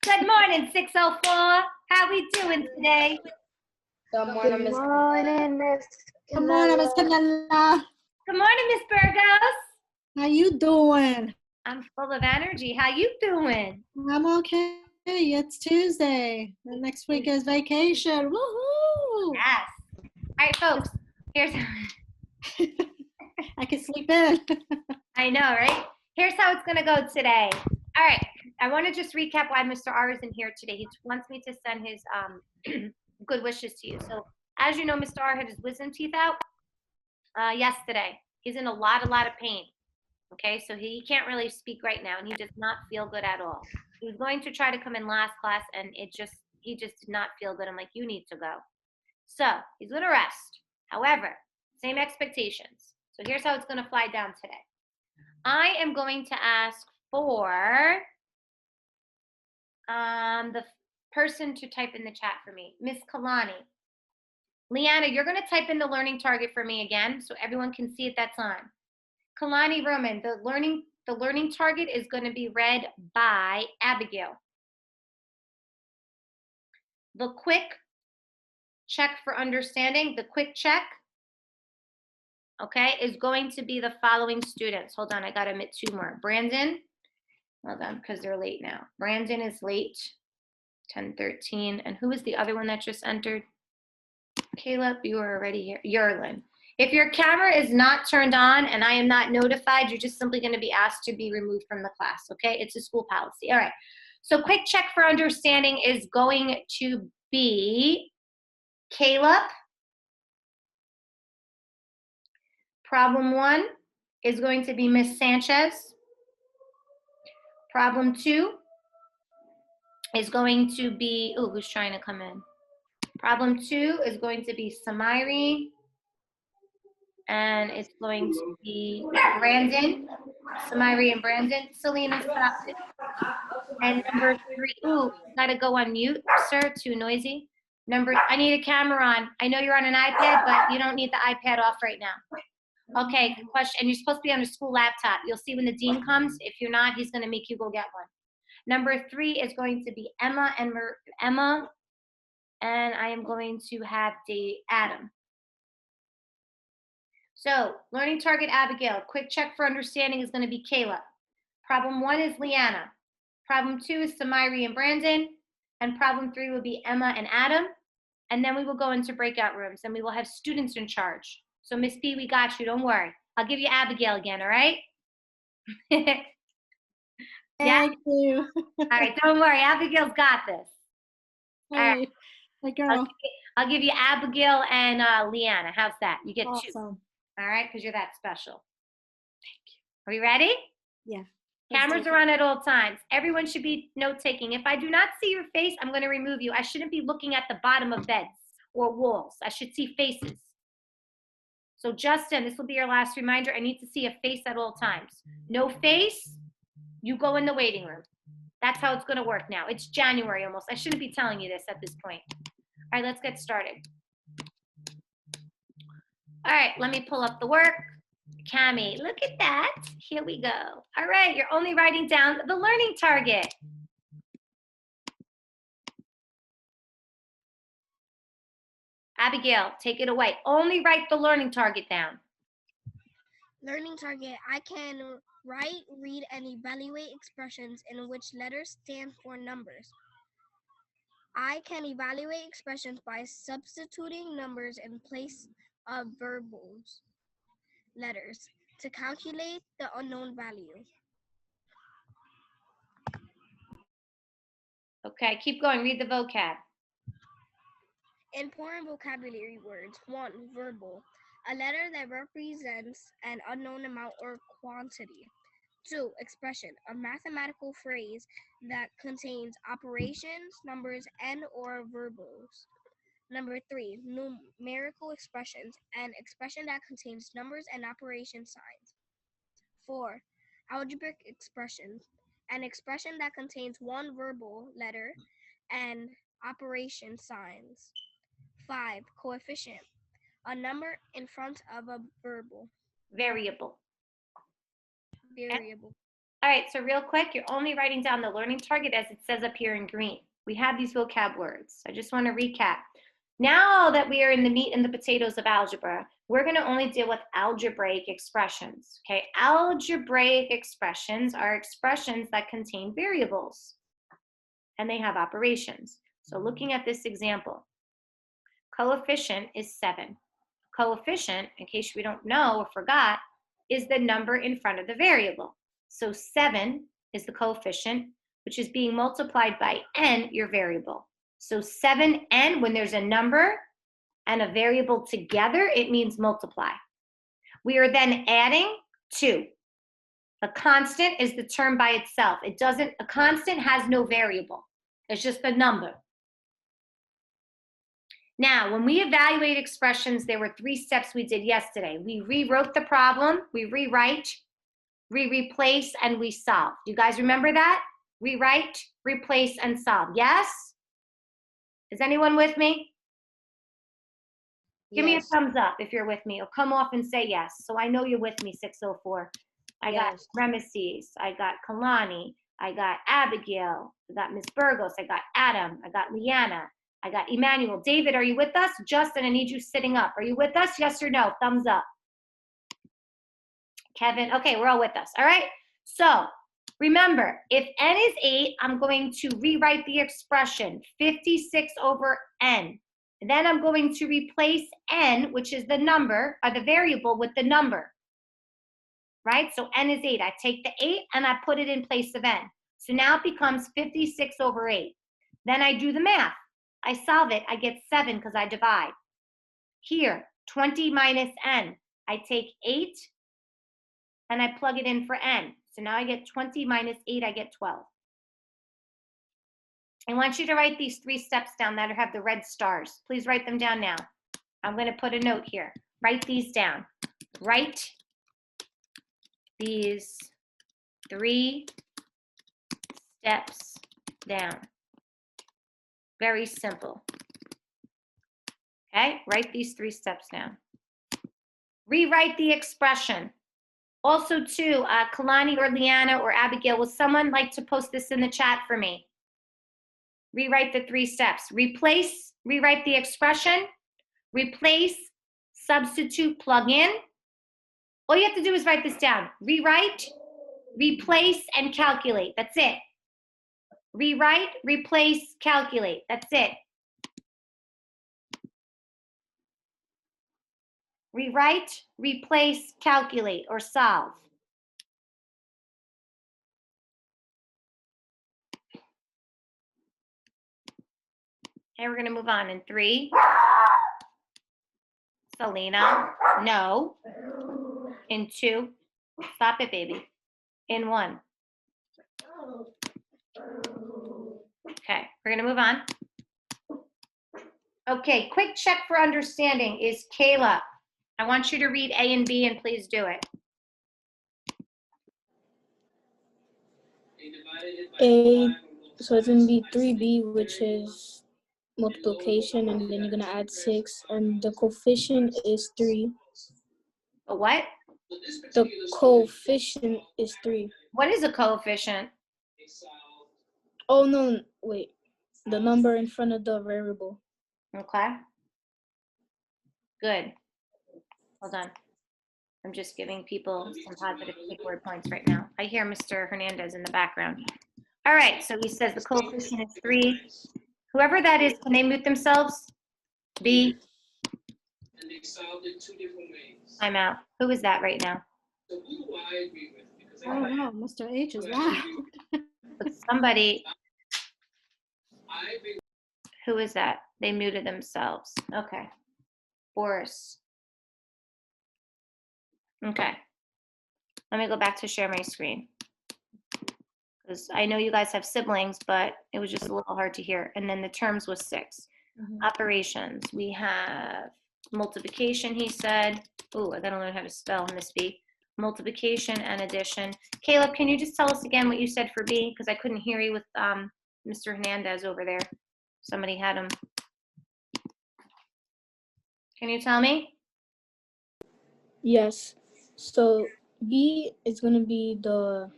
Good morning, 604. How we doing today? Good morning, Miss Canella. Good morning, Miss Canella. Good morning, Miss Burgos. How you doing? I'm full of energy. How you doing? I'm okay. It's Tuesday. The next week is vacation. Woohoo! Yes. All right, folks. Here's I can sleep in. I know, right? Here's how it's gonna go today. All right. I want to just recap why Mr. R isn't here today. He wants me to send his good wishes to you. So, as you know, Mr. R had his wisdom teeth out yesterday. He's in a lot of pain. Okay, so he can't really speak right now, and he does not feel good at all. He was going to try to come in last class, and he just did not feel good. I'm like, you need to go. So he's gonna rest. However, same expectations. So here's how it's gonna fly down today. I am going to ask for the person to type in the chat for me, Miss Kalani. Leanna, you're gonna type in the learning target for me again, so everyone can see it that's on. Kalani Roman, the learning target is going to be read by Abigail. The quick check for understanding, the quick check, okay, is going to be the following students. Hold on, I got to admit two more. Brandon, hold on, because they're late now. Brandon is late, 10:13. And who is the other one that just entered? Caleb, you are already here. Yerlin. If your camera is not turned on and I am not notified, you're just simply going to be asked to be removed from the class, okay? It's a school policy. All right. So quick check for understanding is going to be Caleb. Problem 1 is going to be Miss Sanchez. Problem 2 is going to be, oh, who's trying to come in? Problem 2 is going to be Samiri. And it's going to be Brandon, Samiri and Brandon. Selena, stop it. And number 3, ooh, gotta go on mute, sir, too noisy. I need a camera on. I know you're on an iPad, but you don't need the iPad off right now. Okay, good question. And you're supposed to be on a school laptop. You'll see when the dean comes. If you're not, he's gonna make you go get one. Number 3 is going to be Emma, and I am going to have Adam. So, learning target Abigail. Quick check for understanding is going to be Caleb. Problem 1 is Leanna. Problem 2 is Samiri and Brandon. And problem 3 will be Emma and Adam. And then we will go into breakout rooms and we will have students in charge. So, Miss P, we got you. Don't worry. I'll give you Abigail again, all right? Yeah? Thank you. All right, don't worry. Abigail's got this. All right. My girl. I'll give you Abigail and Leanna. How's that? You get Awesome. 2. All right, because you're that special. Thank you. Are we ready? Yeah. Cameras are on at all times. Everyone should be note-taking. If I do not see your face, I'm going to remove you. I shouldn't be looking at the bottom of beds or walls. I should see faces. So Justin, this will be your last reminder. I need to see a face at all times. No face, you go in the waiting room. That's how it's going to work now. It's January almost. I shouldn't be telling you this at this point. All right, let's get started. All right, let me pull up the work. Cami, look at that. Here we go. All right, you're only writing down the learning target. Abigail, take it away. Only write the learning target down. Learning target. I can write, read, and evaluate expressions in which letters stand for numbers. I can evaluate expressions by substituting numbers in place of verbals, letters, to calculate the unknown value. Okay, keep going. Read the vocab. Important vocabulary words. 1. Verbal. A letter that represents an unknown amount or quantity. 2. Expression. A mathematical phrase that contains operations, numbers, and or verbals. Number 3. Numerical expressions. An expression that contains numbers and operation signs. 4. Algebraic expressions. An expression that contains one verbal letter and operation signs. 5. Coefficient. A number in front of a verbal. Variable. Variable. All right, so real quick, you're only writing down the learning target as it says up here in green. We have these vocab words. I just want to recap. Now that we are in the meat and the potatoes of algebra, we're going to only deal with algebraic expressions. Okay, algebraic expressions are expressions that contain variables and they have operations. So looking at this example, coefficient is 7. Coefficient, in case we don't know or forgot, is the number in front of the variable. So 7 is the coefficient, which is being multiplied by n, your variable. So 7n, when there's a number and a variable together, it means multiply. We are then adding 2. A constant is the term by itself. A constant has no variable. It's just a number. Now, when we evaluate expressions, there were 3 steps we did yesterday. We rewrote the problem, we rewrite, we replace, and we solve. Do you guys remember that? Rewrite, replace, and solve. Yes? Is anyone with me? Give me a thumbs up if you're with me, or come off and say yes. So I know you're with me, 604. I got Remeses, I got Kalani, I got Abigail, I got Miss Burgos, I got Adam, I got Leanna, I got Emmanuel. David, are you with us? Justin, I need you sitting up. Are you with us? Yes or no? Thumbs up. Kevin, okay, we're all with us. All right. So remember, if n is 8, I'm going to rewrite the expression 56 over n. And then I'm going to replace n, which is the number, or the variable, with the number. Right? So n is 8. I take the 8 and I put it in place of n. So now it becomes 56 over 8. Then I do the math. I solve it. I get 7 because I divide. Here, 20 minus n. I take 8 and I plug it in for n. So now I get 20 minus 8, I get 12. I want you to write these 3 steps down that have the red stars. Please write them down now. I'm going to put a note here. Write these down. Write these 3 steps down. Very simple. Okay, write these 3 steps down. Rewrite the expression. Also, too, Kalani or Leanna or Abigail, will someone like to post this in the chat for me? Rewrite the 3 steps. Replace, rewrite the expression. Replace, substitute, plug in. All you have to do is write this down. Rewrite, replace, and calculate. That's it. Rewrite, replace, calculate. That's it. Rewrite, replace, calculate, or solve. Okay, we're going to move on in 3. Selena, no. In 2, stop it, baby. In 1. Okay, we're going to move on. Okay, quick check for understanding is Kayla. I want you to read A and B, and please do it. A, so it's gonna be 3b, which is multiplication, and then you're gonna add 6, and the coefficient is 3. A what? The coefficient is 3. What is a coefficient? Oh no, wait. The number in front of the variable. Okay. Good. Hold on. I'm just giving people some positive quick word points right now. I hear Mr. Hernandez in the background. All right, so he says the coefficient is 3. Whoever that is, can they mute themselves? B. And they solved it 2 different ways. I'm out. Who is that right now? So who do I agree with? Because Oh no, Mr. H is loud. But somebody, I agree. who is that? They muted themselves. Okay. Boris. Okay. Let me go back to share my screen. Because I know you guys have siblings, but it was just a little hard to hear. And then the terms was 6. Operations. We have multiplication, he said. Oh, I gotta learn how to spell Miss B. Multiplication and addition. Caleb, can you just tell us again what you said for B? Because I couldn't hear you with Mr. Hernandez over there. Somebody had him. Can you tell me? Yes. So B is gonna be the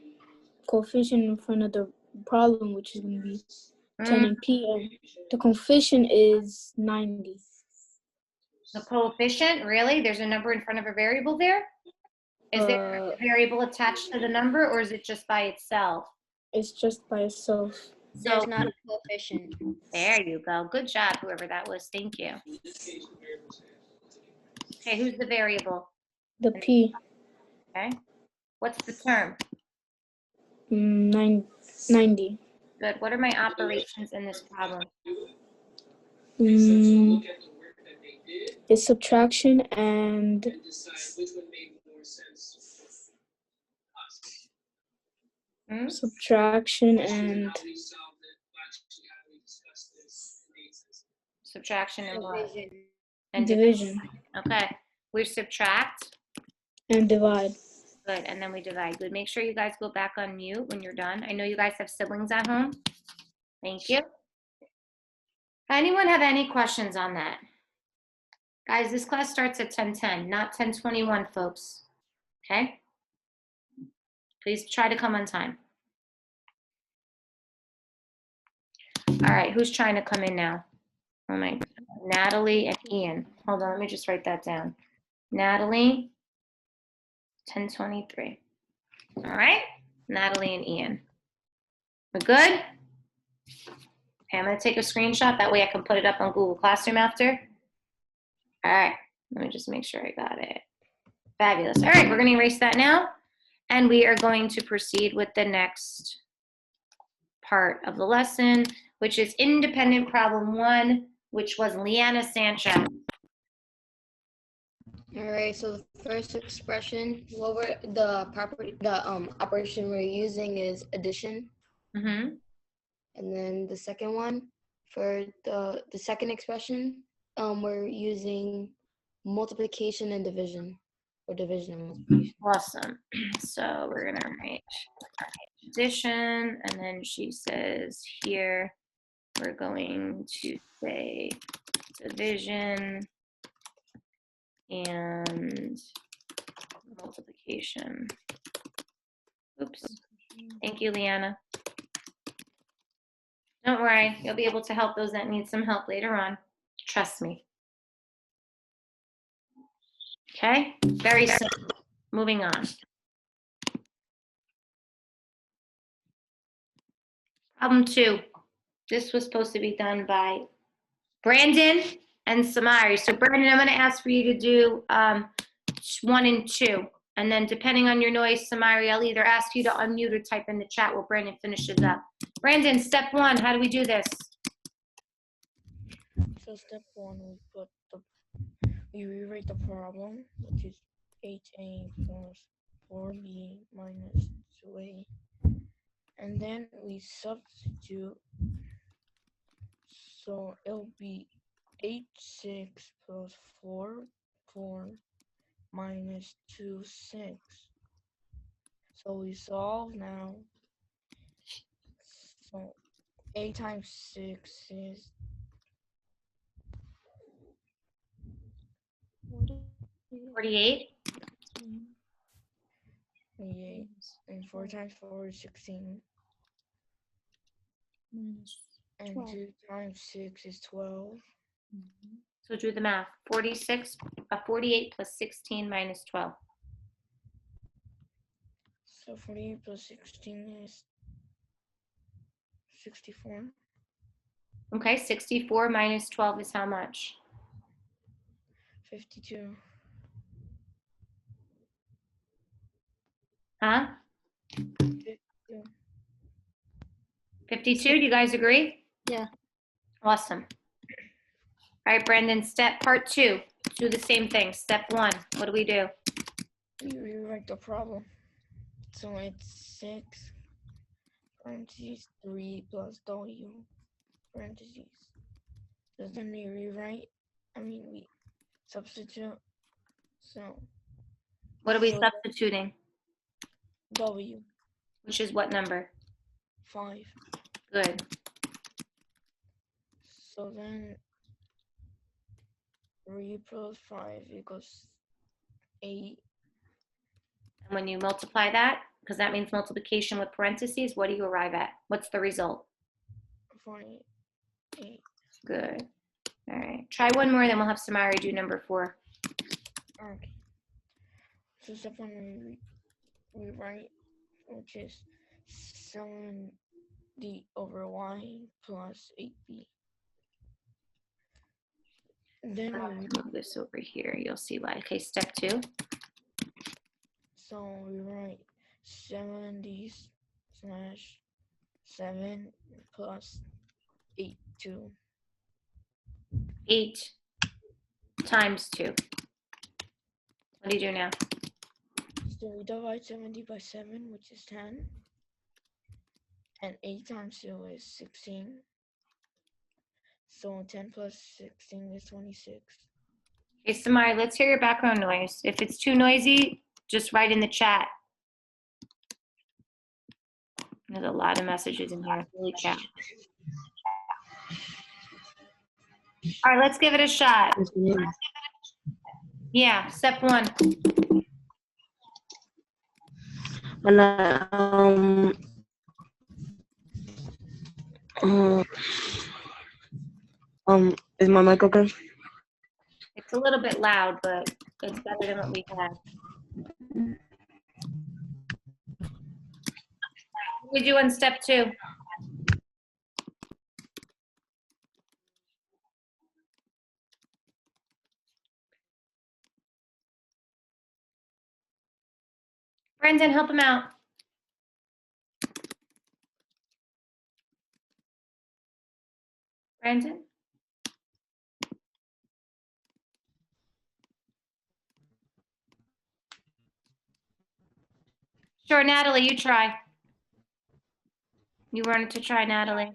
coefficient in front of the problem, which is going to be 10 Mm, and p, and the coefficient is 90. the coefficient, really? There's a number in front of a variable there? Is there a variable attached to the number, or is it just by itself? It's just by itself. So There's not a coefficient. there you go. Good job, whoever that was. Thank you. Okay, who's the variable? The p, Okay. What's the term? 90. Good. What are my operations in this problem? It's subtraction and Hmm? subtraction and Subtraction and what? Division. And division Okay. We subtract. and divide. Good. And then we divide. Good. Make sure you guys go back on mute when you're done. I know you guys have siblings at home. Thank you. Anyone have any questions on that? Guys, this class starts at 10:10, not 10:21, folks. Okay? Please try to come on time. All right, who's trying to come in now? Oh my, Natalie and Ian. Hold on, let me just write that down. Natalie, 10:23. All right, Natalie and Ian. We're good? Okay, I'm gonna take a screenshot. That way I can put it up on Google Classroom after. All right, let me just make sure I got it. Fabulous. All right, we're gonna erase that now. And we are going to proceed with the next part of the lesson, which is independent problem 1, which was Leanna Sanchez. All right, so the first expression, what we're the operation we're using is addition, Mm-hmm. and then the second one for the second expression, we're using multiplication and division, or division and multiplication. Awesome. So we're gonna write addition, and then she says here we're going to say division and multiplication. Oops. Thank you, Leanna. Don't worry, you'll be able to help those that need some help later on. Trust me. Okay, very simple. Moving on. Problem 2. This was supposed to be done by Brandon and Samari. So Brandon, I'm going to ask for you to do 1 and 2. And then depending on your noise, Samari, I'll either ask you to unmute or type in the chat while Brandon finishes up. Brandon, step 1, how do we do this? So step 1, we rewrite the problem, which is 8a plus 4b minus 2a, and then we substitute. So it'll be 8/6 plus 4 minus 2/6. So we solve now. So 8 times 6 is 48. 48, and 4 times 4 is 16. And 2 times 6 is 12. So do the math. 48 plus 16 minus 12. So 48 plus 16 is 64. Okay, 64 minus 12 is how much? 52. Huh? 52. 52, do you guys agree? Yeah. Awesome. All right, Brandon, part 2. Do the same thing. Step 1, what do we do? We rewrite the problem. So it's 6 parentheses 3 plus w parentheses. So then we rewrite, we substitute. So What are we So- substituting? w, Which is what number? 5. Good. So then 3 plus 5 equals 8. And when you multiply that, because that means multiplication with parentheses. What do you arrive at? What's the result? 48. Good. All right. Try one more, then we'll have Samari do number 4. Okay. So step 1, we write, which is 7d over y plus 8b. Then we Move this over here. You'll see why. Okay, step 2. So we write 7d slash 7 plus 8, 8 times 2. What do you do now? So we divide 70 by 7, which is 10. And 8 times 2 is 16. So 10 plus 16 is 26. Okay, Samari, let's hear your background noise. If it's too noisy, just write in the chat. There's a lot of messages in here. Holy cow. All right, let's give it a shot. Yeah, step 1. And is my mic okay? It's a little bit loud, but it's better than what we had. What did you do on step 2? Brendan, help him out. Brendan? Sure, Natalie, you try. You wanted to try, Natalie.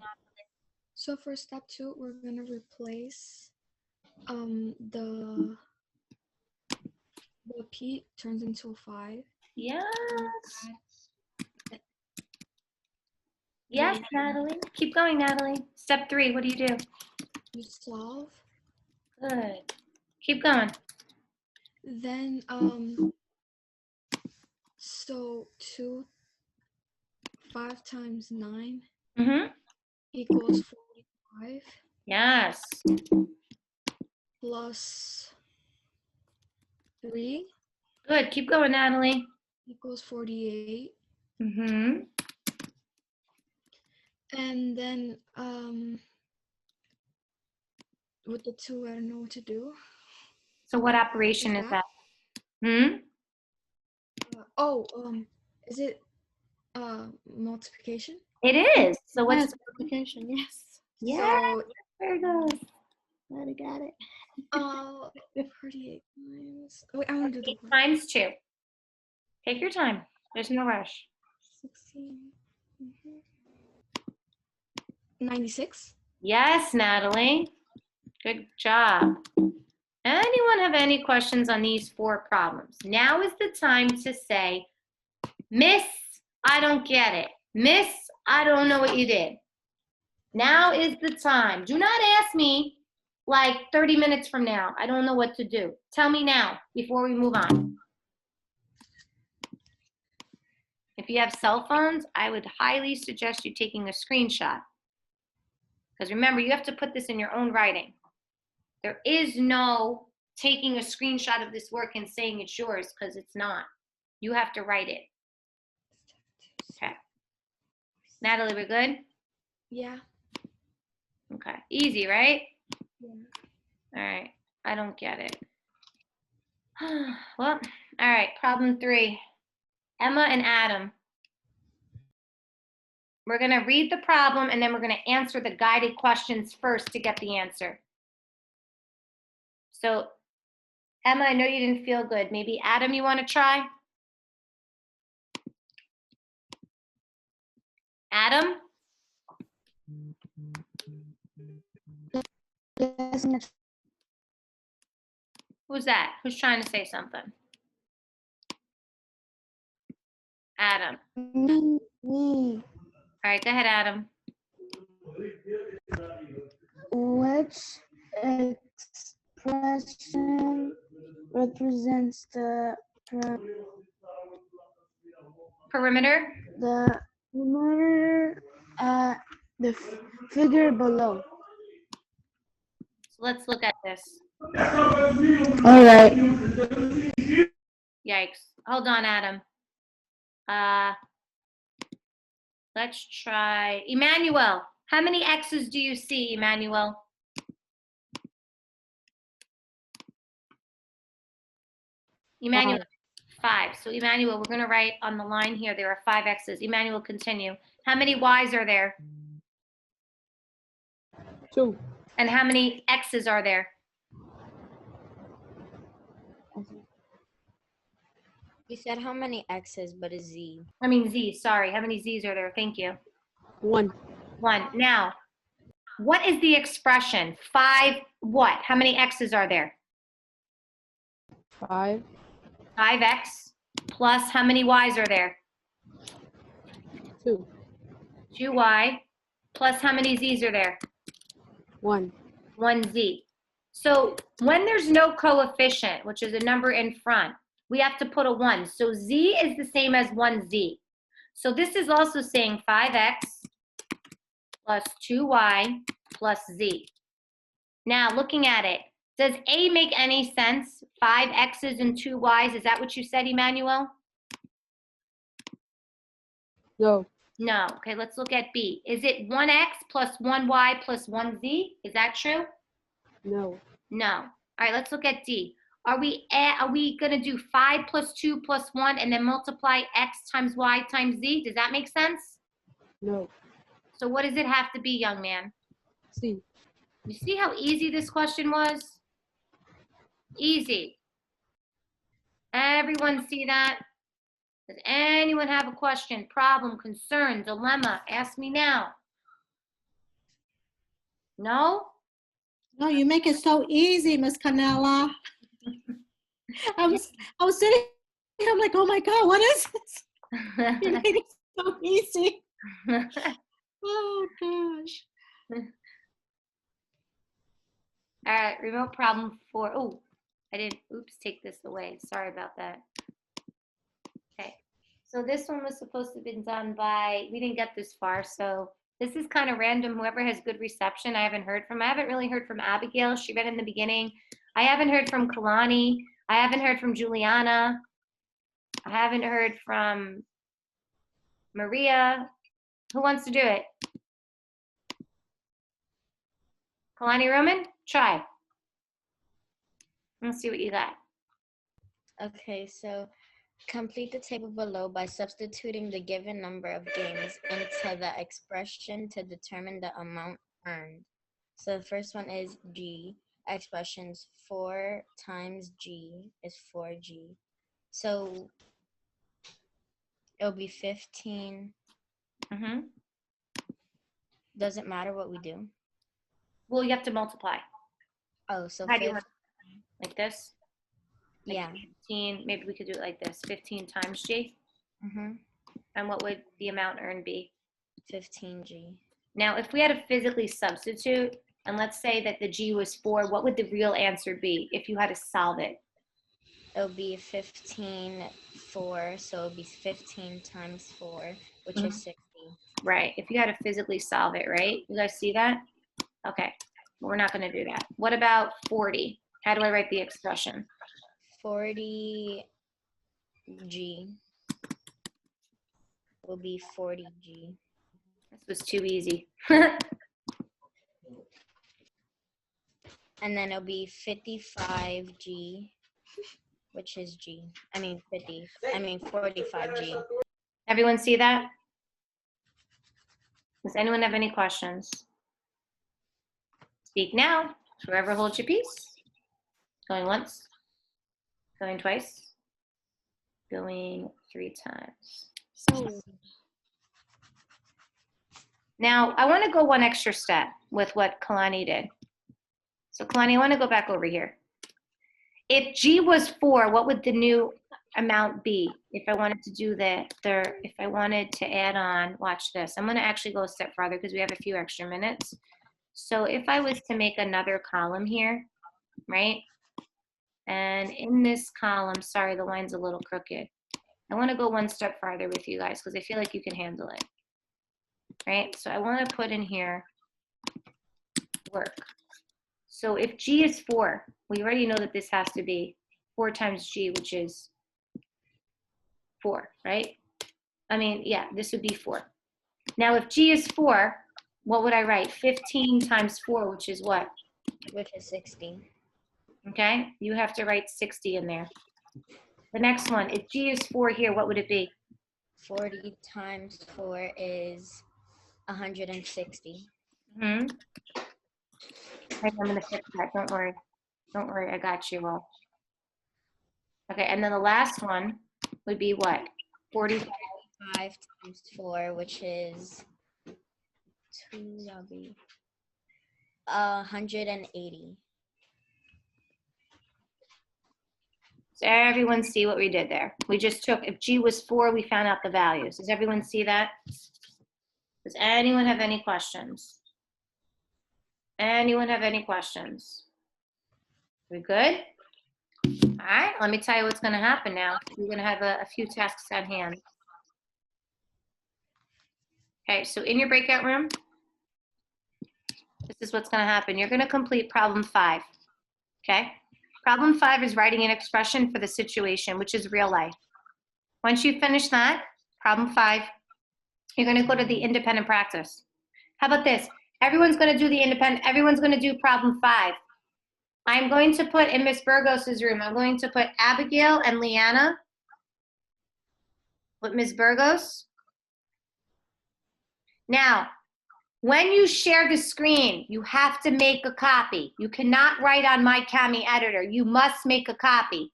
So for step 2, we're gonna replace the P turns into a 5. Yes. Yes, Natalie. Keep going, Natalie. Step 3, what do you do? You solve. Good. Keep going. Then so 5 times 9 Mm-hmm. equals 45 Yes. plus 3 Good. Keep going, Natalie. equals 48. Mm-hmm. And then with the 2, I don't know what to do. So what operation is that? Hmm? Is it multiplication? It is. So what's Yes, multiplication, yes. yeah? So There goes. I got it. 48 times. Wait, I want to do the 8 times 2. Take your time. There's no rush. 16. 96. Yes, Natalie. Good job. Anyone have any questions on these 4 problems? Now is the time to say, Miss, I don't get it. Miss, I don't know what you did. Now is the time. Do not ask me like 30 minutes from now. I don't know what to do. Tell me now before we move on. If you have cell phones, I would highly suggest you taking a screenshot. Because remember, you have to put this in your own writing. There is no taking a screenshot of this work and saying it's yours, because it's not. You have to write it. Okay. Natalie, we're good? Yeah. Okay. Easy, right? Yeah. All right. I don't get it. Well, all right. Problem 3. Emma and Adam. We're going to read the problem, and then we're going to answer the guided questions first to get the answer. So, Emma, I know you didn't feel good. Maybe Adam, you want to try? Adam? Who's that? Who's trying to say something? Adam. Me. All right, go ahead, Adam. Which expression represents the perimeter? The number the figure below. So let's look at this. All right. Yikes. Hold on, Adam. Let's try Emmanuel. How many X's do you see, Emmanuel? Emmanuel, 5. So Emmanuel, we're going to write on the line here, there are 5 X's. Emmanuel, continue. How many Y's are there? 2. And how many X's are there? You said how many X's, but a Z. I mean Z's, sorry. How many Z's are there? Thank you. 1. 1. Now, what is the expression? 5 what? How many X's are there? 5. 5X plus how many Y's are there? 2. 2Y plus how many Z's are there? 1. 1Z. So when there's no coefficient, which is a number in front, we have to put a 1. So Z is the same as 1Z. So this is also saying 5X plus 2Y plus Z. Now looking at it, does A make any sense? 5 X's and 2 Y's, is that what you said, Emmanuel? No. No. Okay, let's look at B. Is it 1X plus 1Y plus 1Z? Is that true? No. No. All right, let's look at D. Are we going to do 5 plus 2 plus 1 and then multiply X times Y times Z? Does that make sense? No. So what does it have to be, young man? C. You see how easy this question was? Easy. Everyone see that? Does anyone have a question, problem, concern, dilemma? Ask me now. No? No, you make it so easy, Miss Canella. I was sitting here, I'm like, oh my God, what is this? You make it so easy. Oh gosh. All right, remote problem 4. Oh, I didn't, oops, take this away. Sorry about that. Okay, so this one was supposed to have been done by, we didn't get this far, so this is kind of random. Whoever has good reception, I haven't heard from. I haven't really heard from Abigail. She read in the beginning. I haven't heard from Kalani. I haven't heard from Juliana. I haven't heard from Maria. Who wants to do it? Kalani Roman? Try. Let's see what you got. Okay, so complete the table below by substituting the given number of games into the expression to determine the amount earned. So the first one is G. Expressions 4 times G is 4G. So it'll be 15. Mm-hmm. Doesn't matter what we do. Well, you have to multiply. Oh, so How do you 15. want, like this? Like Yeah. 15, maybe we could do it like this. 15 times G. Mm-hmm. And what would the amount earned be? 15G. Now, if we had to physically substitute, and let's say that the G was 4, what would the real answer be if you had to solve it? It'll be 15, 4, so it'll be 15 times 4, which is 60. Right, if you had to physically solve it, right? You guys see that? Okay, we're not going to do that. What about 40? How do I write the expression? 40G will be 40G. This was too easy. And then it'll be 55G, which is G. 45G. Everyone see that? Does anyone have any questions? Speak now. Forever hold your peace. Going once. Going twice. Going 3 times. So Now, I want to go one extra step with what Kalani did. So Kalani, I want to go back over here. If G was 4, what would the new amount be? If I wanted to do if I wanted to add on, watch this. I'm going to actually go a step farther because we have a few extra minutes. So if I was to make another column here, right? And in this column, sorry, the line's a little crooked. I want to go one step farther with you guys because I feel like you can handle it. Right? So I want to put in here work. So if G is 4, we already know that this has to be 4 times G, which is 4, right? I mean, yeah, this would be 4. Now, if G is 4, what would I write? 15 times 4, which is what? Which is 60. Okay? You have to write 60 in there. The next one, if G is 4 here, what would it be? 40 times 4 is 160. Mm-hmm. I'm going to fix that. Don't worry. Don't worry. I got you all. Okay, and then the last one would be what? 45. 5 times 4, which is 2, that'll be 180. Does everyone see what we did there? We just took, if G was 4, we found out the values. Does everyone see that? Does anyone have any questions? Anyone have any questions? We good? All right, let me tell you what's going to happen now. We're going to have a few tasks at hand. Okay, so in your breakout room, this is what's going to happen. You're going to complete problem 5. Okay? Problem 5 is writing an expression for the situation, which is real life. Once you finish that, problem 5, you're going to go to the independent practice. How about this? Everyone's going to do the independent, everyone's going to do problem 5. I'm going to put in Miss Burgos's room, I'm going to put Abigail and Leanna with Miss Burgos. Now, when you share the screen, you have to make a copy. You cannot write on My Kami Editor. You must make a copy.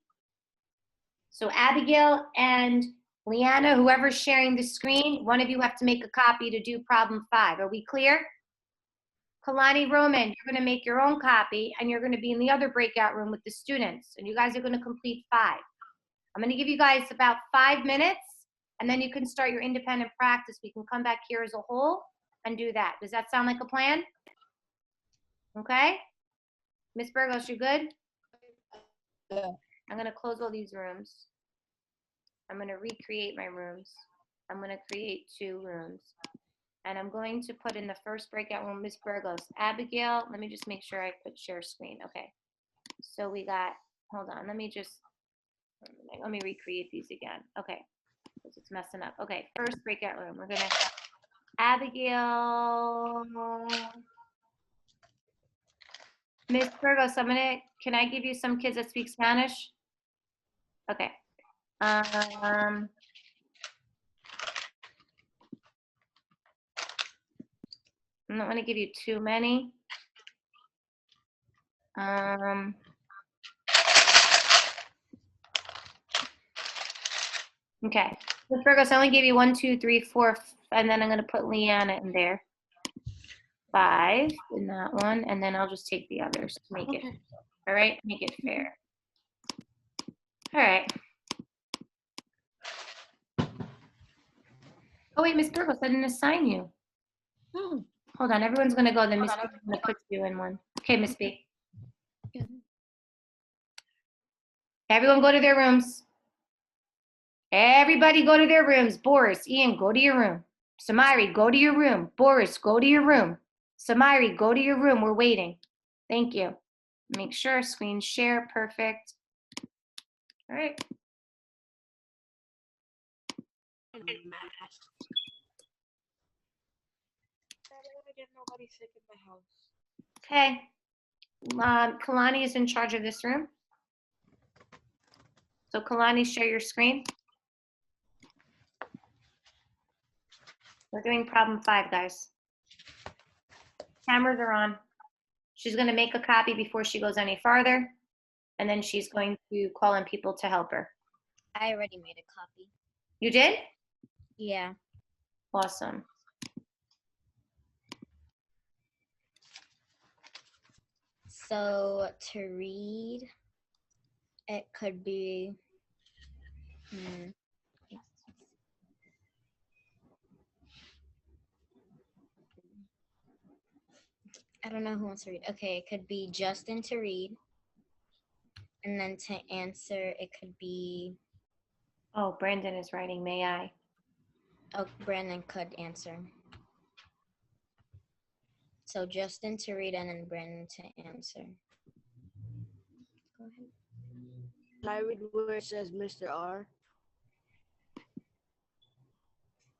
So Abigail and Leanna, whoever's sharing the screen, one of you have to make a copy to do problem 5. Are we clear? Kalani Roman, you're going to make your own copy, and you're going to be in the other breakout room with the students, and you guys are going to complete 5. I'm going to give you guys about 5 minutes, and then you can start your independent practice. We can come back here as a whole and do that. Does that sound like a plan? Okay? Miss Burgos, you good? Yeah. I'm going to close all these rooms. I'm going to recreate my rooms. I'm going to create 2 rooms. And I'm going to put in the first breakout room, Miss Burgos. Abigail, let me just make sure I put share screen. Okay. So we got, hold on, let me recreate these again. Okay. Because it's messing up. Okay, first breakout room. We're going to have Abigail. Miss Burgos, can I give you some kids that speak Spanish? Okay. I'm not going to give you too many. Okay. Miss Burgos, I only gave you 1, 2, 3, 4, and then I'm going to put Leanna in there. 5 in that one, and then I'll just take the others to make it. All right, make it fair. All right. Oh wait, Miss Burgos, I didn't assign you. Oh, Hold on, everyone's going to go. Then Miss B is going to put you in one. Okay, Miss B. Everyone go to their rooms. Everybody go to their rooms. Boris, Ian, go to your room. Samari, go to your room. Boris, go to your room. Samari, go to your room. We're waiting. Thank you. Make sure screen share. Perfect. All right. I don't want to get nobody sick in my house. Okay. Kalani is in charge of this room. So Kalani, share your screen. We're doing problem 5, guys. Cameras are on. She's going to make a copy before she goes any farther, and then she's going to call in people to help her. I already made a copy. You did? Yeah. Awesome. So to read, it could be, I don't know who wants to read. Okay, it could be Justin to read. And then to answer, it could be Oh, Brandon is writing, may I? Oh, Brandon could answer. So Justin to read and then Brandon to answer. Go ahead. Can I read where it says Mr. R?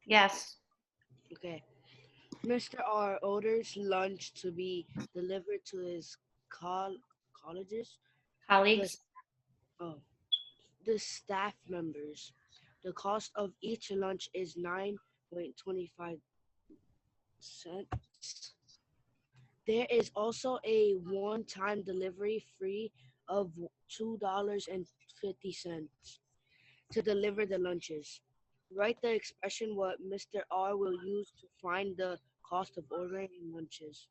Yes. Okay. Mr. R orders lunch to be delivered to his colleges. Colleagues? Oh, the staff members. The cost of each lunch is 9.25 cents. There is also a one-time delivery fee of $2.50 to deliver the lunches. Write the expression what Mr. R will use to find the cost of ordering lunches.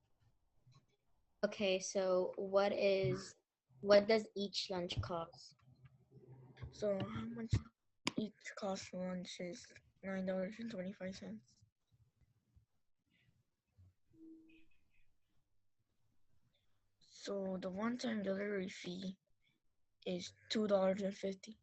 Okay, so what does each lunch cost? So how much each cost for lunch is $9.25. So the one-time delivery fee is $2.50.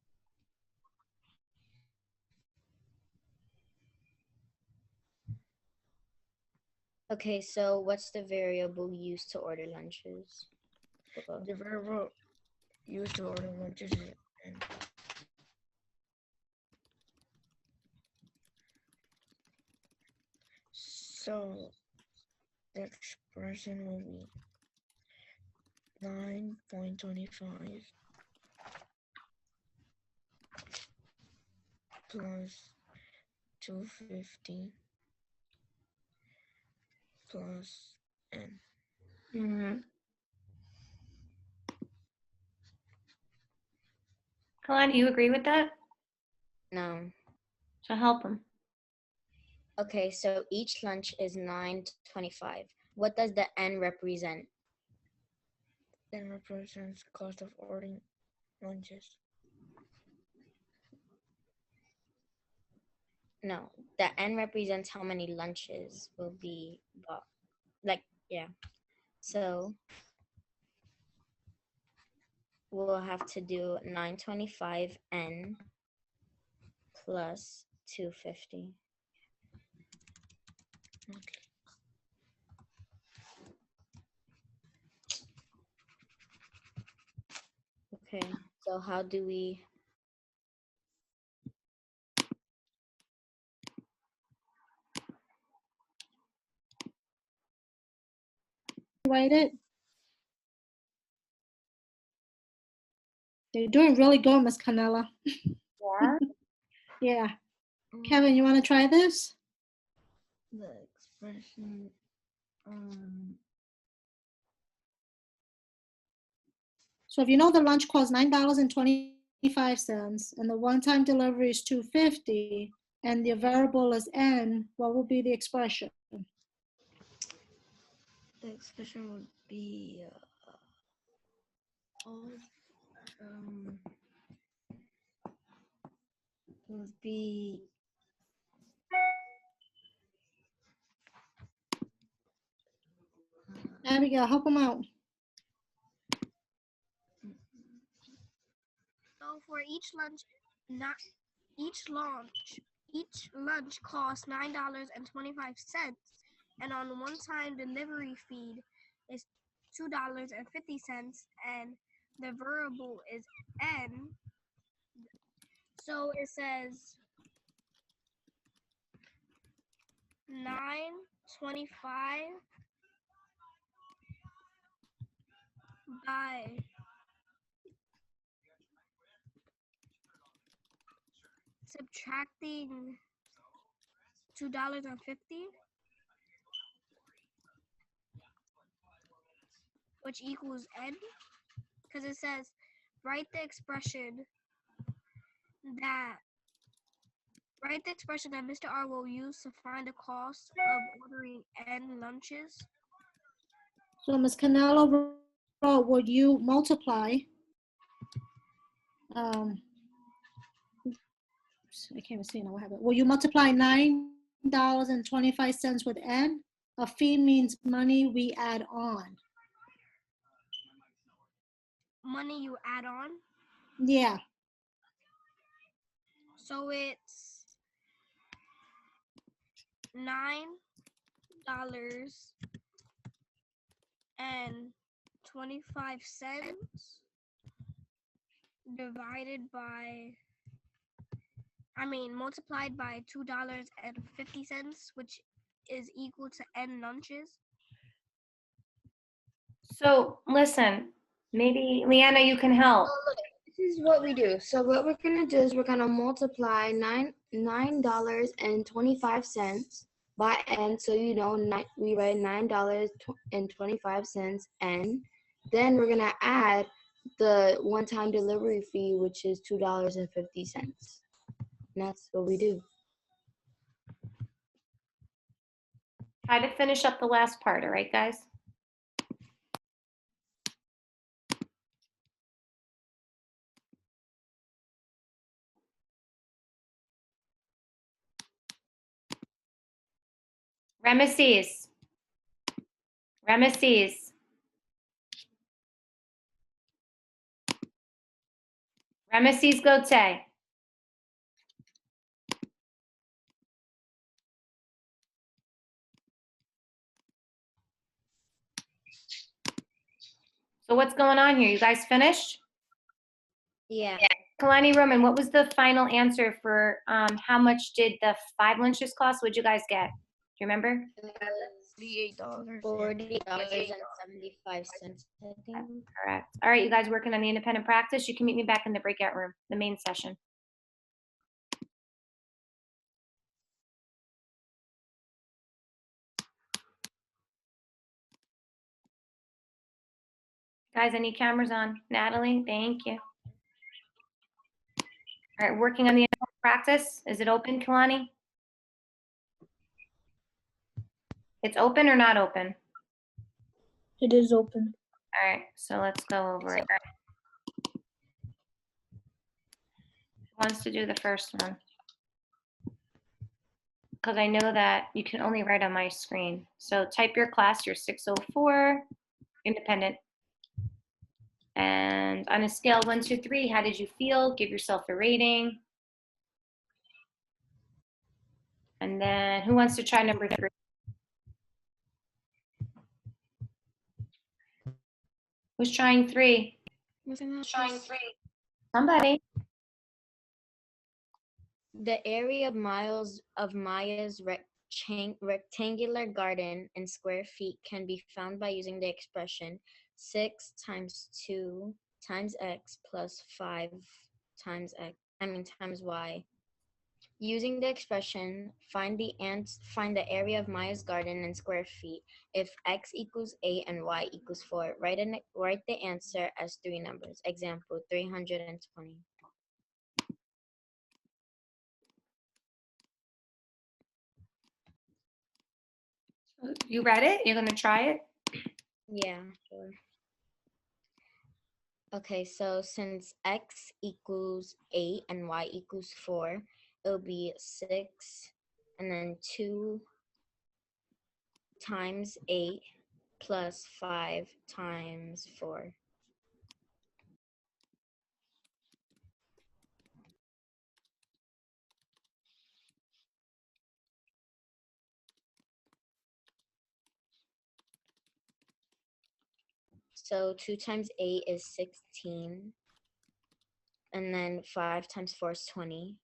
Okay, so what's the variable used to order lunches? Well, The variable used to order lunches is N. So the expression will be 9.25 plus 250 plus N. Mm-hmm. Kalani, you agree with that? no. So help him. Okay, so each lunch is $9.25. What does the N represent? N represents cost of ordering lunches. No, the N represents how many lunches will be bought. Like, yeah. So we'll have to do 925 N plus 250. Okay. Okay, so how do we Write it. They're doing really good, Miss Canella. Yeah. Yeah. Kevin, you want to try this? the expression So if you know the lunch costs $9.25 and the one-time delivery is $2.50 and the variable is N, what will be the expression? The expression would be would be Abigail, help them out. So for each lunch costs $9.25, and on one-time delivery fee is $2.50, and the variable is N. So it says 9.25 by subtracting $2.50, which equals N, because it says write the expression that Mr. R will use to find the cost of ordering N lunches. So Ms. Canelo wrote, would you multiply, I can't even see now what happened. Will you multiply $9.25 with N? A fee means money we add on. Money you add on. Yeah. So it's $9.25 divided by, multiplied by $2.50, which is equal to N lunches. So listen, maybe Leanna, you can help. This is what we do. So what we're gonna do is we're gonna multiply $9.25 by N. So we write $9.25 N. Then we're gonna add the one-time delivery fee, which is $2.50. And that's what we do. Try to finish up the last part, all right, guys? Ramesses. Ramesses. Ramesses Gote. So what's going on here? You guys finished? Yeah. Kalani Roman, what was the final answer for how much did the 5 lunches cost? What'd you guys get? Do you remember? $48. $40.75, I think. Correct. All right, you guys working on the independent practice? You can meet me back in the breakout room, the main session. Guys, any cameras on? Natalie, thank you. All right, working on the independent practice. Is it open, Kalani? It's open or not open? It is open. All right, so let's go over it. Who wants to do the first one? Because I know that you can only write on my screen. So type your class, your 604, independent. And on a scale of 1 to 3, how did you feel? Give yourself a rating. And then who wants to try number 3? Who's trying 3? Somebody. The area of Maya's rectangular garden in square feet can be found by using the expression 6 times 2 times x plus 5 times y. Using the expression, find the area of Maya's garden in square feet. If x equals 8 and y equals 4, write the answer as 3 numbers. Example, 320. You read it? You're going to try it? Yeah, sure. Okay, so since x equals 8 and y equals 4, it'll be 6 and then 2 times 8 plus 5 times 4. So 2 times 8 is 16. And then 5 times 4 is 20.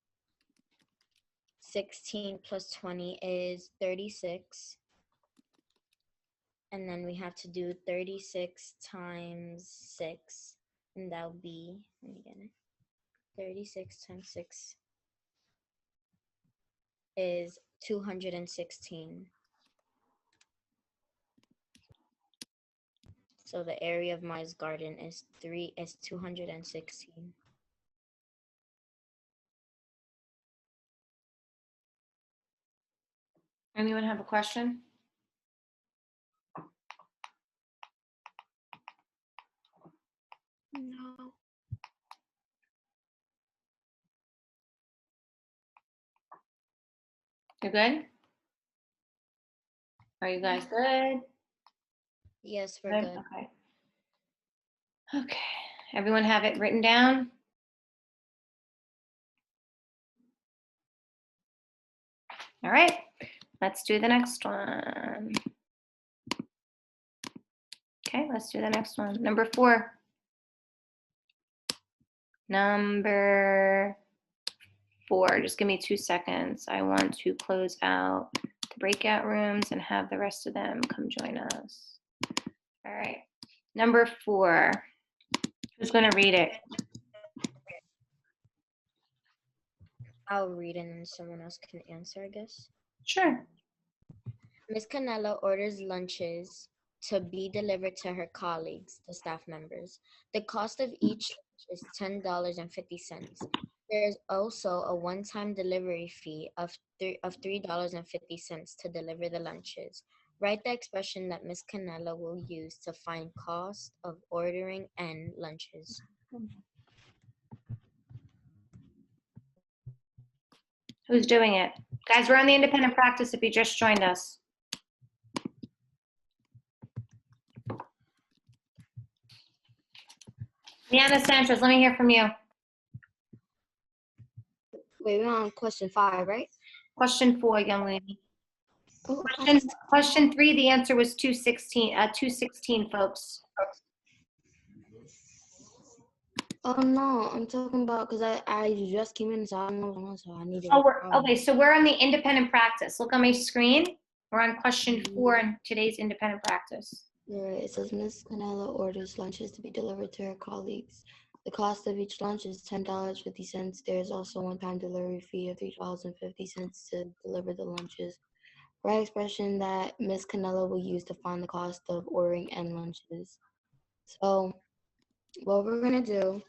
16 plus 20 is 36. And then we have to do 36 times 6. And that'll be, let me get it. 36 times 6 is 216. So the area of Maya's garden is 216. Anyone have a question? No. You good? Are you guys good? Yes, we're good. Okay. Okay. Everyone have it written down? All right, let's do the next one. Okay, let's do the next one. Number 4. Number 4, just give me 2 seconds. I want to close out the breakout rooms and have the rest of them come join us. All right, number 4. Who's going to read it? I'll read it and someone else can answer, I guess. Sure. Miss Canella orders lunches to be delivered to her colleagues, the staff members. The cost of each lunch is $10.50. There is also a one-time delivery fee of $3.50 to deliver the lunches. Write the expression that Miss Canella will use to find cost of ordering N lunches. Who's doing it? Guys, we're on the independent practice if you just joined us. Leanna Sanchez, let me hear from you. Wait, we're on question 5, right? Question 4, young lady. Oh, Question 3, the answer was 216, folks. oh no, I'm talking about because I just came in, so I don't know, so I need to. Oh, okay, so we're on the independent practice. Look on my screen. We're on question 4 in today's independent practice. Right, it says Miss Canella orders lunches to be delivered to her colleagues. The cost of each lunch is $10.50. There is also a one-time delivery fee of $3.50 to deliver the lunches. Right expression that Miss Canella will use to find the cost of ordering N lunches. So what we're gonna do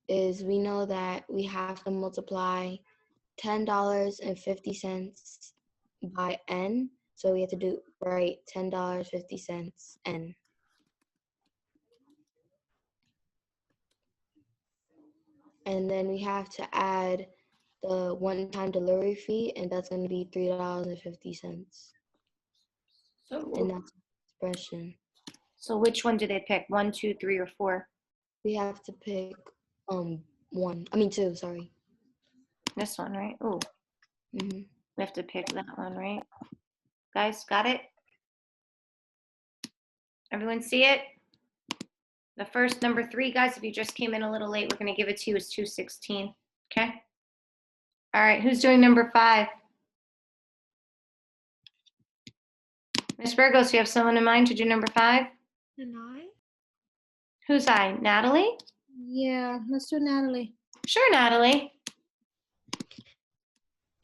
is we know that we have to multiply $10.50 by N. So we have to write $10.50 N. And then we have to add the one-time delivery fee, and that's going to be $3.50. And that's the expression. So which one do they pick? 1, 2, 3, or 4? We have to pick 2, sorry. This one, right? Oh, Mm-hmm. we have to pick that one, right? Guys, got it? Everyone see it? The first, number 3, guys, if you just came in a little late, we're going to give it to you as 216. Okay? All right, who's doing number 5? Miss Burgos, you have someone in mind to do number 5? And I? Who's I? Natalie? Yeah, let's do Natalie. Sure, Natalie.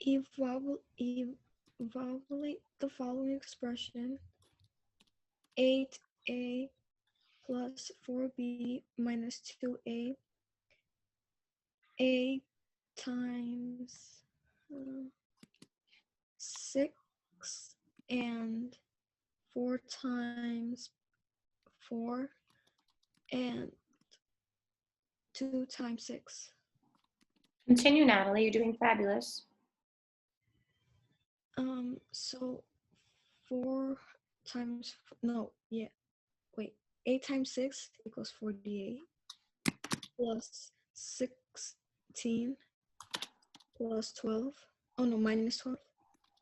Evaluate the following expression. 8a plus 4b minus 2a. A times 6 and 4 times 4 and 2 times 6. Continue, Natalie. You're doing fabulous. So 4 times, 8 times 6 equals 48 plus 16 plus 12. Oh no, minus 12.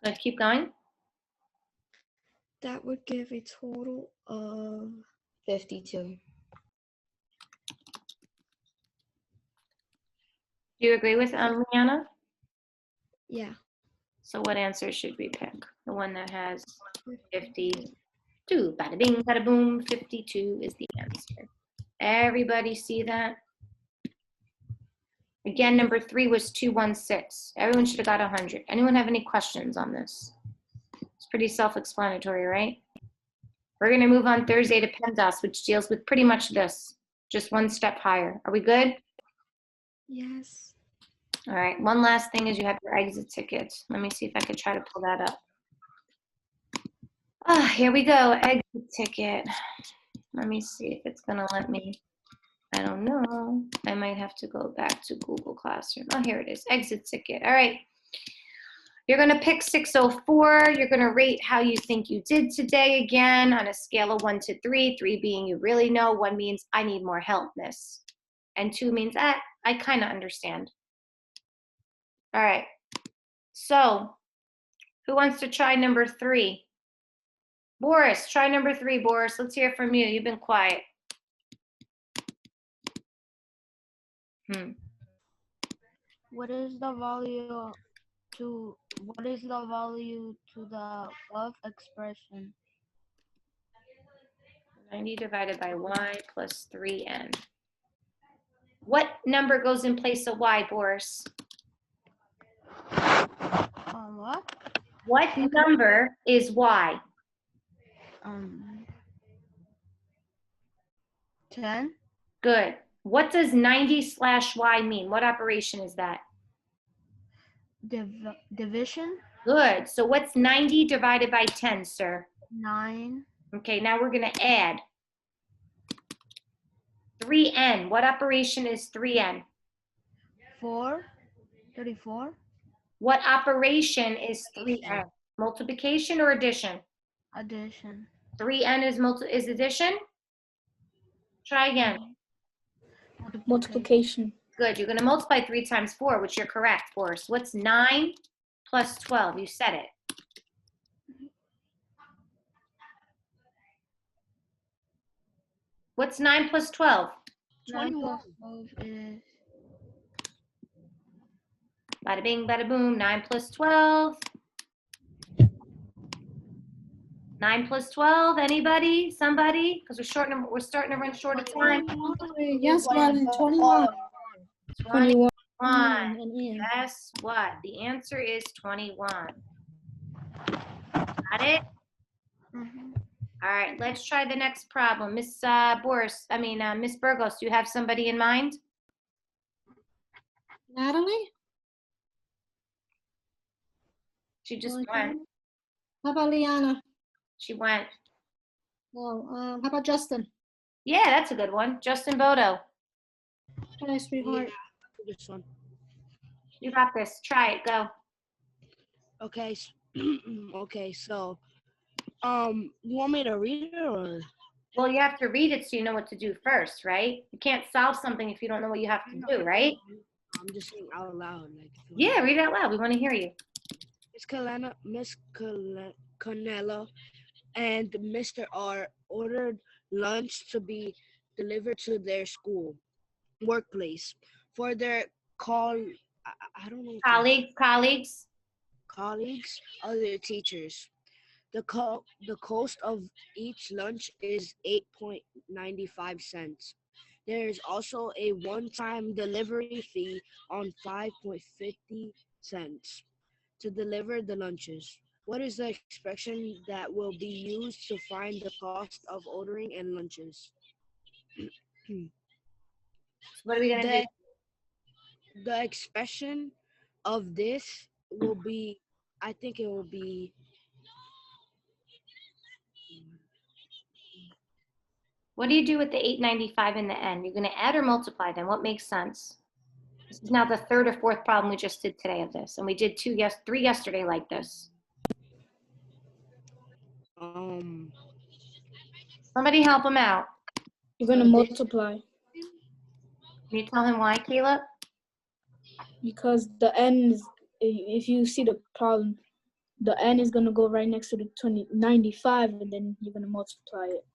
Good. Keep going. That would give a total of 52. Do you agree with Leanna? Yeah. So what answer should we pick? The one that has 52. Bada bing, bada boom. 52 is the answer. Everybody see that? Again, number 3 was 216. Everyone should have got 100. Anyone have any questions on this? It's pretty self-explanatory, right? We're going to move on Thursday to PEMDAS, which deals with pretty much this, just one step higher. Are we good? Yes. All right, one last thing is you have your exit ticket. Let me see if I could try to pull that up. Ah, here we go, exit ticket. Let me see if it's gonna let me. I don't know. I might have to go back to Google Classroom. Oh, here it is, exit ticket. All right. You're gonna pick 604. You're gonna rate how you think you did today again on a scale of 1 to 3, 3 being you really know, 1 means I need more help, miss. And 2 means I kind of understand. All right, so Who wants to try number 3? Boris, try number 3, Boris. Let's hear from you. You've been quiet. What is the value to the above expression? 90 divided by y plus 3n. What number goes in place of y, Boris? What? What number is y? 10. Good. What does 90/y mean? What operation is that? Division. Good. So what's 90 divided by 10, sir? 9. Okay, now we're going to add 3n. What operation is 3n? 4. 34. What operation is 3n? Multiplication or addition? Addition. 3n is addition? Try again. Multiplication. Good. You're going to multiply 3 times 4, which you're correct, Boris. What's 9 plus 12? You said it. What's 9 plus 12? 9 plus 12 is Bada bing, bada boom. 9 plus 12. 9 plus 12. Anybody? Somebody? Because we're starting to run short of time. Yes, Marlon, 21. 21. And Ian. Guess what? The answer is 21. Got it? All right, let's try the next problem. Miss Miss Burgos, do you have somebody in mind? Natalie? She just Okay. went. How about Liana? She went. No, how about Justin? Yeah, that's a good one. Justin Bodo. Hi, sweetheart. this one. You got this. Try it. Go. Okay. Okay. So, you want me to read it or? Well, you have to read it so you know what to do first, right? You can't solve something if you don't know what you have to do, right? I'm just saying out loud. Yeah, read it out loud. We want to hear you. Miss Canella and Mr. R ordered lunch to be delivered to their workplace for their I don't know. Colleagues. Colleagues, other teachers. The cost of each lunch is 8.95 cents. There is also a one-time delivery fee on 5.50 cents to deliver the lunches. What is the expression that will be used to find the cost of ordering and lunches? What are we gonna do? The expression of this will be, I think it will be, What do you do with the 895 in the end? You're gonna add or multiply them. What makes sense? This is now the 3rd or 4th problem we just did today of this, and we did 3 yesterday like this. Somebody help him out. You're gonna multiply Can you tell him why, Caleb? because the n is, if you see the problem, the n is gonna go right next to the 95, and then you're gonna multiply it.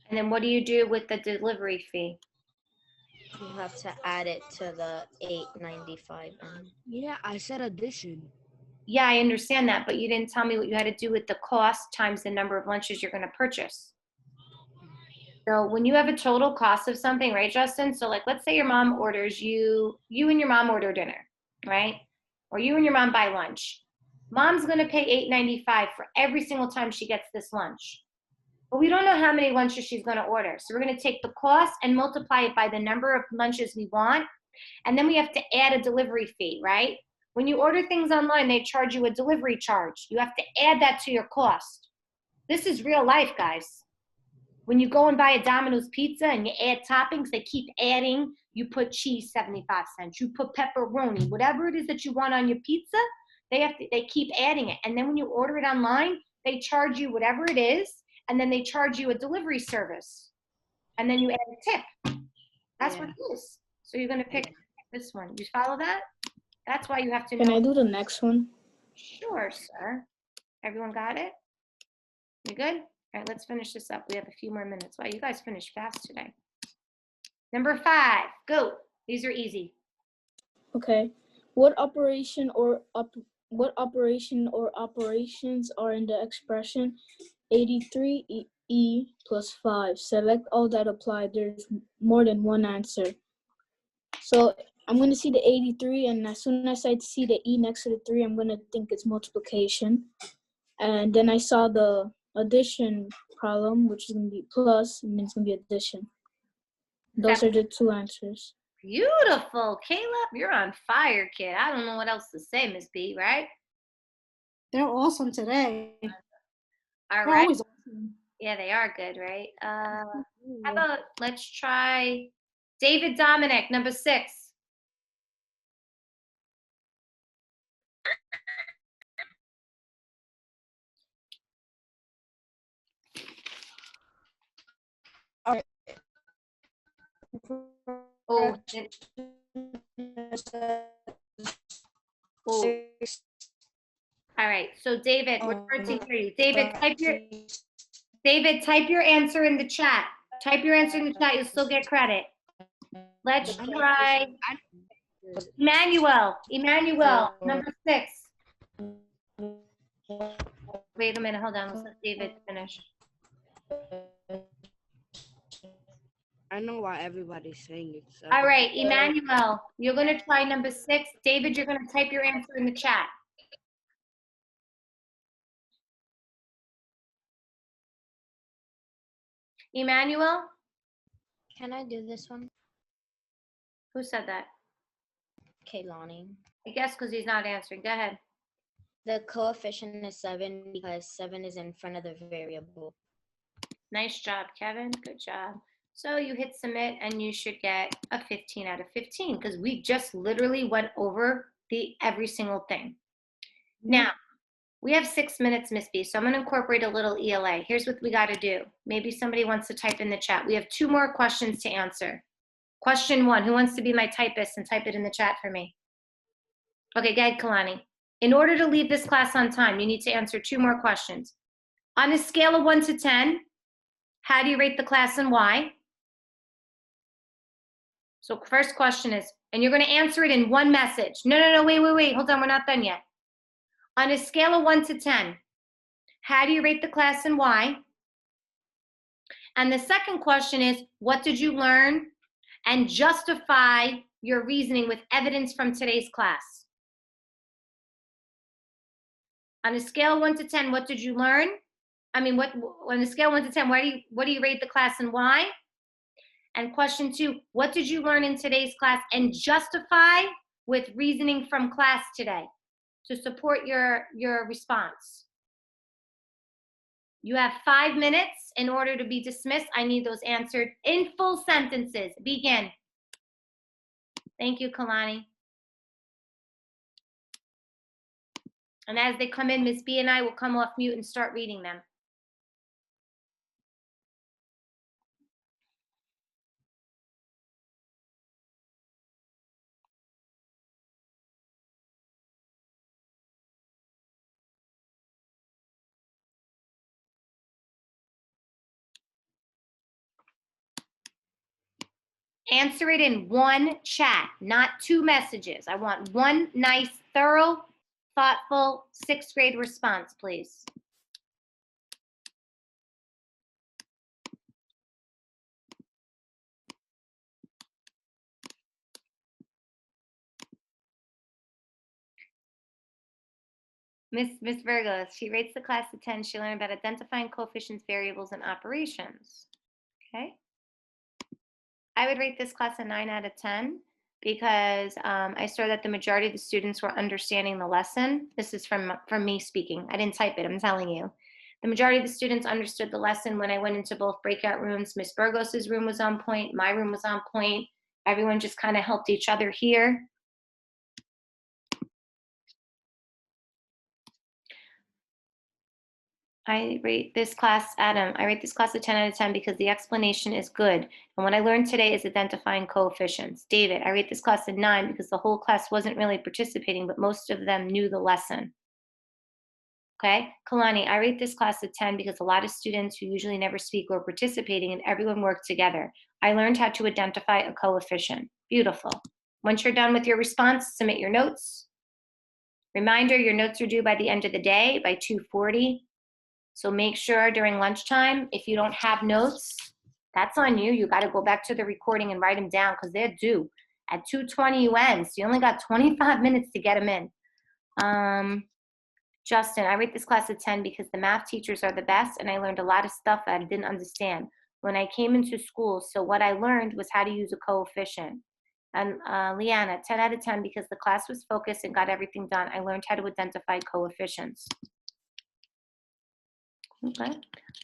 And then what do you do with the delivery fee? You have to add it to the 895. Yeah, I said addition. Yeah, I understand that, but you didn't tell me what you had to do with the cost times the number of lunches you're gonna purchase. So when you have a total cost of something, right, Justin? So like, let's say your mom orders you and your mom order dinner, right? Or you and your mom buy lunch. Mom's gonna pay $8.95 for every single time she gets this lunch. But we don't know how many lunches she's gonna order. So we're gonna take the cost and multiply it by the number of lunches we want. And then we have to add a delivery fee, right? When you order things online, they charge you a delivery charge. You have to add that to your cost. This is real life, guys. When you go and buy a Domino's pizza and you add toppings, they keep adding. You put cheese 75 cents. You put pepperoni, whatever it is that you want on your pizza, they keep adding it. And then when you order it online, they charge you whatever it is, and then they charge you a delivery service. And then you add a tip. That's what it is. So you're gonna pick this one. You follow that? That's why you have to know. Can I do the next one? Sure, sir. Everyone got it? You good? All right, let's finish this up. We have a few more minutes. Wow, you guys finished fast today. Number 5, go. These are easy. Okay. What operation or operations are in the expression 83E plus 5? Select all that apply. There's more than one answer. So I'm going to see the 83, and as soon as I see the E next to the 3, I'm going to think it's multiplication. And then I saw the addition problem, which is going to be plus, and then it's going to be addition. Those are the two answers. Beautiful. Caleb, you're on fire, kid. I don't know what else to say, Miss B, right? They're awesome today. All They're right. always awesome. Yeah, they are good, right? How about let's try David Dominic, number 6. Oh, oh. All right. So David, we're hard to hear you. David, type your answer in the chat. Type your answer in the chat. You'll still get credit. Let's try Emmanuel. Emmanuel, number 6. Wait a minute. Hold on. Let's let David finish. I know why everybody's saying it. So. All right, Emmanuel, you're going to try number 6. David, you're going to type your answer in the chat. Emmanuel? Can I do this one? Who said that? Kaylani. I guess because he's not answering. Go ahead. The coefficient is 7 because 7 is in front of the variable. Nice job, Kevin. Good job. So you hit submit and you should get a 15 out of 15 because we just literally went over every single thing. Now, we have 6 minutes, Miss B, so I'm going to incorporate a little ELA. Here's what we got to do. Maybe somebody wants to type in the chat. We have 2 more questions to answer. Question 1, who wants to be my typist and type it in the chat for me? Okay, go ahead, Kalani. In order to leave this class on time, you need to answer 2 more questions. On a scale of 1 to 10, how do you rate the class and why? So first question is, and you're going to answer it in one message. No, wait. Hold on, we're not done yet. On a scale of 1 to 10, how do you rate the class and why? And the second question is, what did you learn? And justify your reasoning with evidence from today's class. On a scale of 1 to 10, what did you learn? I mean, on a scale of 1 to 10, what do you rate the class and why? And question 2, what did you learn in today's class and justify with reasoning from class today to support your response? You have 5 minutes in order to be dismissed. I need those answered in full sentences. Begin. Thank you, Kalani. And as they come in, Ms. B and I will come off mute and start reading them. Answer it in one chat, not 2 messages. I want one nice, thorough, thoughtful 6th grade response, please. Miss Virgo, she rates the class a 10. She learned about identifying coefficients, variables, and operations. Okay. I would rate this class a 9 out of 10 because I saw that the majority of the students were understanding the lesson. This is from me speaking. I didn't type it, I'm telling you. The majority of the students understood the lesson when I went into both breakout rooms. Miss Burgos's room was on point, my room was on point. Everyone just kind of helped each other here. I rate this class, Adam, I rate this class a 10 out of 10 because the explanation is good. And what I learned today is identifying coefficients. David, I rate this class a 9 because the whole class wasn't really participating, but most of them knew the lesson. Okay, Kalani, I rate this class a 10 because a lot of students who usually never speak were participating and everyone worked together. I learned how to identify a coefficient. Beautiful. Once you're done with your response, submit your notes. Reminder, your notes are due by the end of the day, by 2:40. So make sure during lunchtime, if you don't have notes, that's on you. You got to go back to the recording and write them down because they're due. At 2:20 you end, so you only got 25 minutes to get them in. Justin, I rate this class a 10 because the math teachers are the best and I learned a lot of stuff that I didn't understand when I came into school. So what I learned was how to use a coefficient. And Leanna, 10 out of 10 because the class was focused and got everything done. I learned how to identify coefficients. Okay.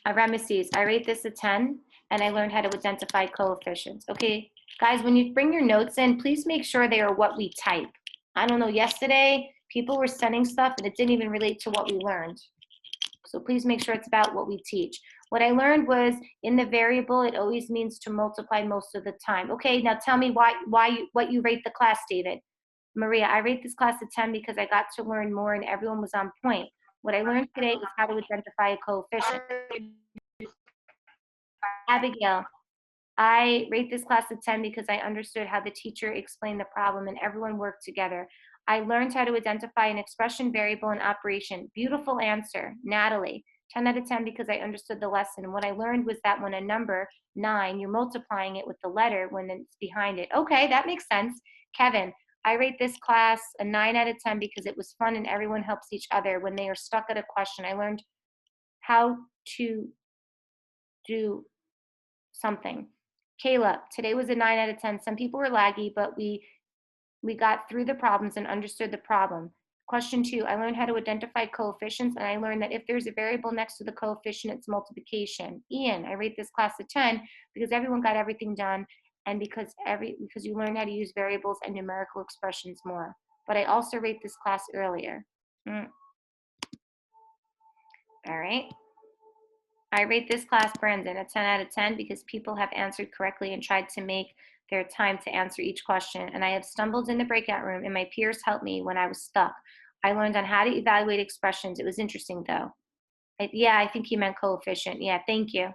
Ramesses, I rate this a 10 and I learned how to identify coefficients. Okay, guys, when you bring your notes in, please make sure they are what we type. I don't know, yesterday, people were sending stuff and it didn't even relate to what we learned. So please make sure it's about what we teach. What I learned was in the variable, it always means to multiply most of the time. Okay, now tell me what you rate the class, David. Maria, I rate this class a 10 because I got to learn more and everyone was on point. What I learned today was how to identify a coefficient. Abigail, I rate this class a 10 because I understood how the teacher explained the problem and everyone worked together. I learned how to identify an expression, variable, and operation. Beautiful answer. Natalie, 10 out of 10 because I understood the lesson. And what I learned was that when a number, 9, you're multiplying it with the letter when it's behind it. Okay, that makes sense. Kevin, I rate this class a 9 out of 10 because it was fun and everyone helps each other. When they are stuck at a question, I learned how to do something. Kayla, today was a 9 out of 10. Some people were laggy, but we got through the problems and understood the problem. Question 2, I learned how to identify coefficients and I learned that if there's a variable next to the coefficient, it's multiplication. Ian, I rate this class a 10 because everyone got everything done and because you learned how to use variables and numerical expressions more. But I also rate this class earlier. All right. I rate this class, Brandon, a 10 out of 10 because people have answered correctly and tried to make their time to answer each question. And I have stumbled in the breakout room and my peers helped me when I was stuck. I learned on how to evaluate expressions. It was interesting though. Yeah, I think he meant coefficient. Yeah, thank you.